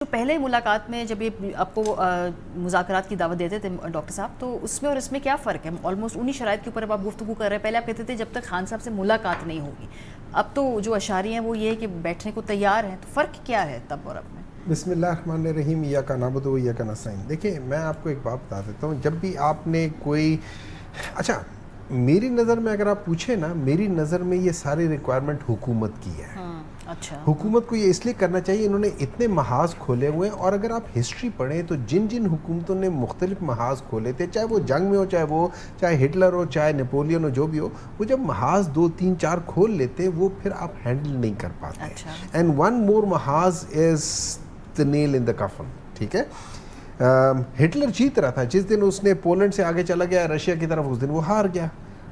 جو پہلے ملاقات میں جب یہ آپ کو مذاکرات کی دعوت دیتے تھے ڈاکٹر صاحب، تو اس میں اور اس میں کیا فرق ہے؟ آلموسٹ انہی شرائط کے اوپر اب آپ گفتگو کر رہے ہیں. پہلے آپ کہتے تھے جب تک خان صاحب سے ملاقات نہیں ہوگی. اب تو جو اشاری ہیں وہ یہ ہے کہ بیٹھنے کو تیار ہیں. تو فرق کیا ہے تب اور اب میں؟ بسم اللہ الرحمن الرحیم. ایاک نعبد و ایاک نستعین. دیکھیں میں آپ کو ایک بات بتا دیتا ہوں. جب بھی آپ نے کوئی میری نظر میں اگر آپ پوچھیں نا، میری نظر میں یہ ساری ریکوائرمنٹ حکومت کی ہے. حکومت کو یہ اس لیے کرنا چاہیے، انہوں نے اتنے محاذ کھولے ہوئے ہیں. اور اگر آپ ہسٹری پڑھیں تو جن جن حکومتوں نے مختلف محاذ کھولے تھے، چاہے وہ جنگ میں ہو، چاہے ہٹلر ہو، چاہے نیپولین ہو، جو بھی ہو، وہ جب محاذ 2 3 4 کھول لیتے وہ پھر آپ ہینڈل نہیں کر پاتے. And one more Mahaz is the nail in the coffin. ٹھیک ہے، ہٹلر جیت رہا تھا. جس دن اس نے پولینڈ سے آگے چلا گیا رشیا کی طرف، اس دن وہ ہار گیا.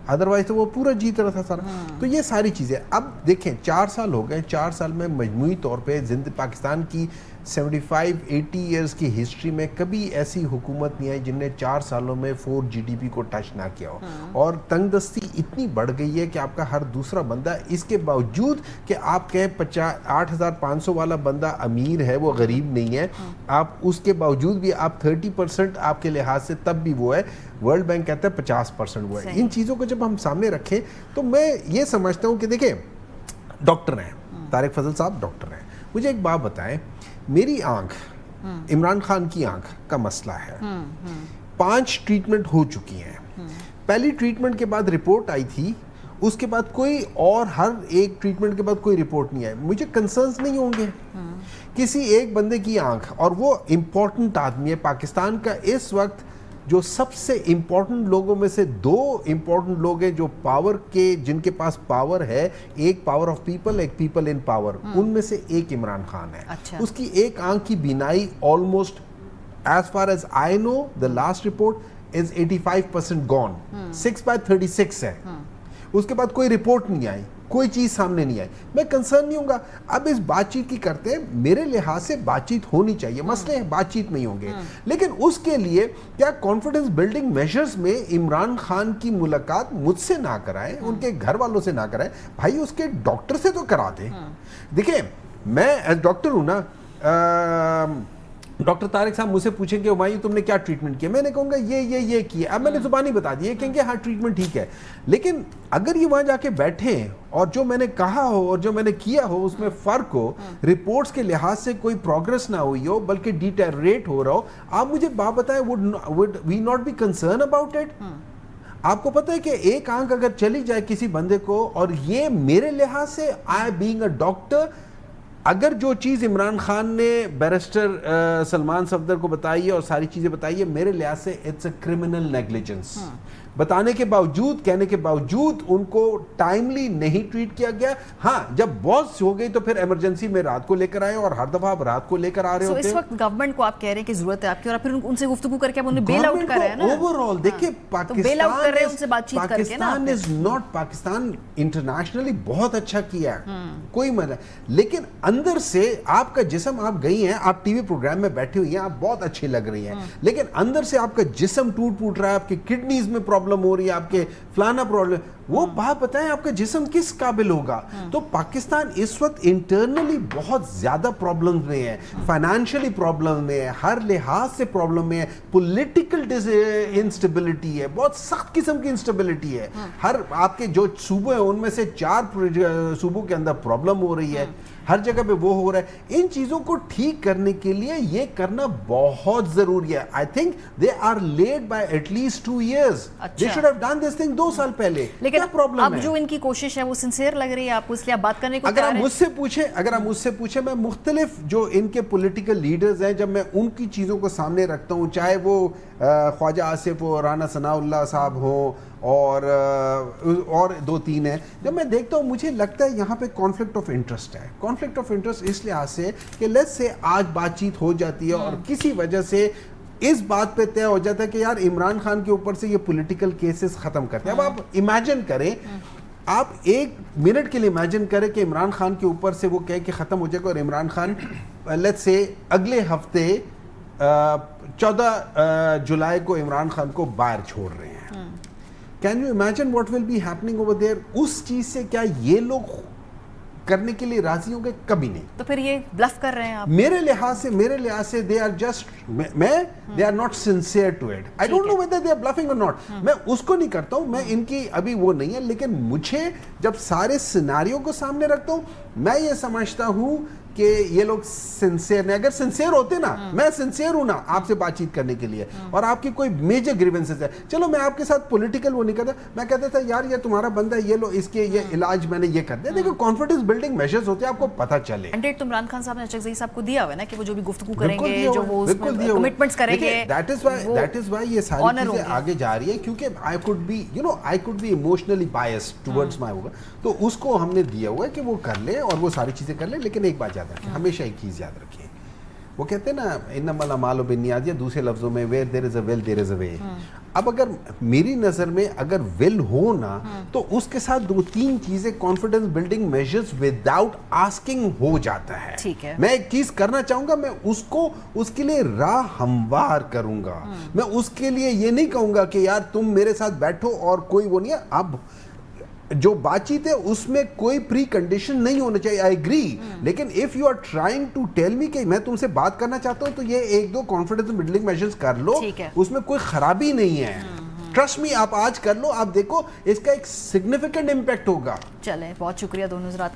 ادروائز تو وہ پورا جیت رہا تھا سارا. تو یہ ساری چیزیں اب دیکھیں 4 سال ہو گئے. 4 سال میں مجموعی طور پہ پاکستان کی 75-80 ایئرس کی ہسٹری میں کبھی ایسی حکومت نہیں آئی جن نے 4 سالوں میں 4 GDP کو ٹچ نہ کیا ہو. اور تنگ دستی اتنی بڑھ گئی ہے کہ آپ کا ہر دوسرا بندہ، اس کے باوجود کہ آپ کہیں 8,500 والا بندہ امیر ہے، وہ غریب نہیں ہے، آپ اس کے باوجود بھی آپ 30% آپ کے لحاظ سے تب بھی وہ ہے. ورلڈ بینک کہتا ہے 50% وہ ہے. ان چیزوں کو جب ہم سامنے رکھیں تو میں یہ سمجھتا ہوں کہ دیکھیں ڈاکٹر ہیں، طارق فضل صاحب ڈاکٹر ہیں. مجھے ایک بات بتائیں، میری آنکھ عمران خان کی آنکھ کا مسئلہ ہے. 5 ٹریٹمنٹ ہو چکی ہیں. پہلی ٹریٹمنٹ کے بعد رپورٹ آئی تھی، اس کے بعد کوئی اور ہر ایک ٹریٹمنٹ کے بعد کوئی رپورٹ نہیں آئی. مجھے کنسرنز نہیں ہوں گے کسی ایک بندے کی آنکھ، اور وہ امپورٹنٹ آدمی ہے پاکستان کا اس وقت. جو سب سے امپورٹنٹ لوگوں میں سے 2 امپورٹنٹ لوگ ہیں جو پاور کے، جن کے پاس پاور ہے، ایک پاور آف پیپل، ایک پیپل ان پاور. ان میں سے ایک عمران خان ہے. اس کی ایک آنکھ کی بینائی almost as far as I know the last report is 85% gone. 6/36 ہے. اس کے بعد کوئی رپورٹ نہیں آئی، کوئی چیز سامنے نہیں آئی. میں کنسرن نہیں ہوں گا. اب اس بات چیت کی کرتے ہیں، میرے لحاظ سے بات چیت ہونی چاہیے. مسئلے بات چیت میں ہی ہوں گے، لیکن اس کے لیے کیا کانفیڈنس بلڈنگ میجرز میں عمران خان کی ملاقات مجھ سے نہ کرائے، ان کے گھر والوں سے نہ کرائے، بھائی اس کے ڈاکٹر سے تو کرا دیں. دیکھیں میں ایز ڈاکٹر ہوں نا، ڈاکٹر طارق صاحب مجھ سے پوچھیں کہ بھائی تم نے کیا ٹریٹمنٹ کیا، میں نے کہوں گا یہ کیا. اب میں نے زبانی بتا دی، کہیں گے ہاں ٹریٹمنٹ ٹھیک ہے. لیکن اگر یہ وہاں جا کے بیٹھیں اور جو میں نے کہا ہو اور جو میں نے کیا ہو اس میں فرق ہو، رپورٹس کے لحاظ سے کوئی پروگرس نہ ہوئی ہو بلکہ ڈیٹیریٹ ہو رہا ہو، آپ مجھے بات بتائیں would we not be concerned about it؟ آپ کو پتہ ہے کہ ایک آنکھ اگر چلی جائے کسی بندے کو، اور یہ میرے لحاظ سے I being a doctor، اگر جو چیز عمران خان نے بیرسٹر سلمان صفدر کو بتائی ہے اور ساری چیزیں بتائی ہے، میرے لحاظ سے اٹس اے کرمنل نیگلیجنس. بتانے کے باوجود، کہنے کے باوجود ان کو ٹائملی نہیں ٹریٹ کیا گیا. ہاں جب بہت ہو گئی تو پھر ایمرجنسی میں رات کو لے کر آئے، اور ہر دفعہ آپ رات کو لے کر آ رہے ہوتے ہیں. اس وقت گورنمنٹ کو آپ کہہ رہے ہیں کہ ضرورت ہے آپ کی، اور پھر ان سے گفتگو کر کے آپ انہیں بیل آؤٹ کر رہے ہیں نا. اوور آل دیکھیں Pakistan is not, Pakistan internationally بہت اچھا کیا ہے، کوئی مسئلہ، لیکن اندر سے آپ کا جسم، آپ گئی ہیں، آپ ٹی وی پروگرام میں بیٹھی ہوئی ہیں، آپ بہت اچھی لگ رہی ہیں، لیکن اندر سے آپ کا جسم ٹوٹ رہا ہے، آپ کی کڈنیز میں پرابلم ہو رہی ہے، آپ کے فلانا پرابلم. وہ بات بتائیں آپ کا جسم کس قابل ہوگا؟ تو پاکستان اس وقت انٹرنلی بہت زیادہ پرابلم میں ہے، فائنینشلی پرابلم میں ہے، ہر لحاظ سے پرابلم میں ہے، پولیٹیکل انسٹیبلٹی ہے، بہت سخت قسم کی انسٹیبلٹی ہے. ہر آپ کے جو صوبے ہیں ان میں سے 4 صوبوں کے اندر پرابلم ہو رہی ہے، ہر جگہ پہ وہ ہو رہا ہے. ان چیزوں کو ٹھیک کرنے کے لیے یہ کرنا بہت ضروری ہے. I think they are late by at least 2 years. They should have done this thing 2 سال پہلے. لیکن اب جو ان کی کوشش ہے وہ سنسیئر لگ رہی ہے آپ کو، اس لیے آپ بات کرنے کو اگر آپ مجھ سے پوچھیں میں مختلف جو ان کے پولیٹیکل لیڈرز ہیں، جب میں ان کی چیزوں کو سامنے رکھتا ہوں، چاہے وہ خواجہ آصف ہو، رانا ثناء اللہ صاحب ہوں، اور 2-3 ہیں، جب میں دیکھتا ہوں مجھے لگتا ہے یہاں پہ کانفلکٹ آف انٹرسٹ ہے. کانفلکٹ آف انٹرسٹ اس لحاظ سے کہ لیٹس سے آج بات چیت ہو جاتی ہے اور کسی وجہ سے اس بات پہ طے ہو جاتا ہے کہ یار عمران خان کے اوپر سے یہ پولیٹیکل کیسز ختم کرتے ہیں. اب آپ امیجن کریں، آپ 1 منٹ کے لیے امیجن کریں کہ عمران خان کے اوپر سے وہ کہہ کہ ختم ہو جائے گا، اور عمران خان لیٹس سے اگلے ہفتے 14 جولائی کو عمران خان کو باہر چھوڑ رہے ہیں. Can you imagine what will be happening over there? اس چیز سے کیا یہ لوگ کرنے کے لیے راضی ہوں گے؟ کبھی نہیں. تو پھر یہ بلف کر رہے ہیں آپ؟ میرے لحاظ سے they are just they are not sincere to it. I don't know whether they are bluffing or not. میں اس کو نہیں کرتا ہوں, میں ان کی ابھی وہ نہیں ہے, لیکن مجھے جب سارے سیناریو کو سامنے رکھتا ہوں میں یہ سمجھتا ہوں کہ یہ لوگ سنسیئر نہیں. اگر سنسیئر ہوتے نا, میں سنسیئر ہوں نا آپ سے بات چیت کرنے کے لیے, اور آپ کی کوئی میجر گریونسز ہے, چلو میں آپ کے ساتھ پولیٹیکل وہ نہیں کرتا, میں کہتا تھا یار یہ تمہارا بندہ ہے, یہ لو اس کے یہ علاج میں نے یہ کر دیا. دیکھو کانفیڈنس بلڈنگ میجرز ہوتے ہیں, آپ کو پتہ چلے. مینڈیٹ تو عمران خان صاحب نے اچھک صاحب کو دیا ہوا ہے نا کہ وہ جو بھی گفتگو کریں گے, جو وہ کمٹمنٹس کریں گے, دیٹ از وائی یہ ساری چیزیں آگے جا رہی ہے, کیونکہ I could be emotionally biased towards my ہوگا, تو اس کو ہم نے دیا ہوا ہے کہ وہ کر لے اور وہ ساری چیزیں کر لے. لیکن ایک بات یاد رکھیں, ہمیشہ ایک چیز یاد رکھیں, وہ کہتے ہیں نا انما الاعمال بالنیات, یا دوسرے لفظوں میں where there is a will there is a way. اب اگر میری نظر میں اگر ول ہو نا, تو اس کے ساتھ 2-3 چیزیں confidence building measures without asking ہو جاتا ہے. میں ایک چیز کرنا چاہوں گا, میں اس کو اس کے لیے راہ ہموار کروں گا, میں اس کے لیے یہ نہیں کہوں گا کہ یار تم میرے ساتھ بیٹھو اور کوئی وہ نہیں ہے. اب جو بات چیت ہے اس میں کوئی پری کنڈیشن نہیں ہونا چاہیے, آئی ایگری, لیکن if you are trying to tell me کہ میں تم سے بات کرنا چاہتا ہوں, تو یہ 1-2 کانفیڈنس بلڈنگ میجرز کر لو, اس میں کوئی خرابی نہیں ہے. ٹرسٹ می, آپ آج کر لو, آپ دیکھو اس کا ایک سگنیفیکنٹ امپیکٹ ہوگا. چلیں, بہت شکریہ دونوں حضرات.